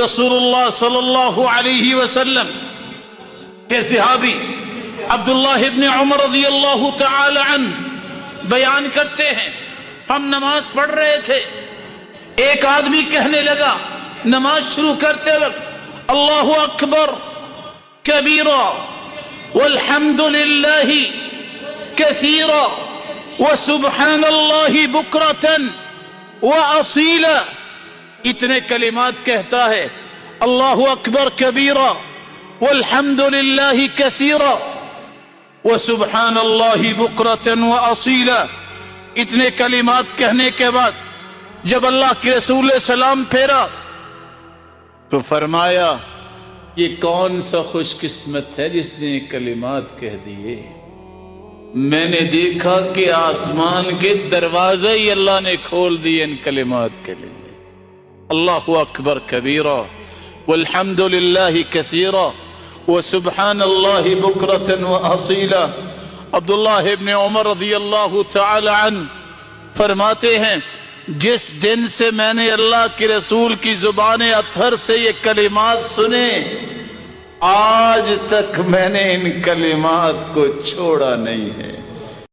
रसूलुल्लाह सल्लल्लाहु अलैहि वसल्लम के सहाबी अब्दुल्लाह इब्न उमर रज़ियल्लाहु तआला अन्हु बयान करते हैं, हम नमाज पढ़ रहे थे, एक आदमी कहने लगा नमाज शुरू करते वक्त अल्लाहु अकबर कबीरा वल्हम्दुलिल्लाहि कसीरा व सुब्हानल्लाहि बुकरतन व असीला, इतने कलिमात कहता है, अल्लाहु अकबर कबीरा वल्हम्दुलिल्लाहि कसीरा व सुब्हानल्लाहि बुकरतन व असीला। इतने कलिमात कहने के बाद जब अल्लाह के रसूल सलाम फेरा तो फरमाया, ये कौन सा खुशकिस्मत है जिसने ये कलिमात कह दिए। मैंने देखा कि आसमान के दरवाजे ही अल्लाह ने खोल दिए इन कलिमात के लिए। अल्लाहु अकबर कबीरा वल्हम्दुलिल्लाहि कसीरा व सुब्हानल्लाहि बुकरतन व असीला। अब्दुल्लाह इब्न उमर रज़ियल्लाहु तआला अन्हु फरमाते हैं, जिस दिन से मैंने अल्लाह के रसूल की जुबान अतहर से ये कलिमात सुने, आज तक मैंने इन कलिमात को छोड़ा नहीं है।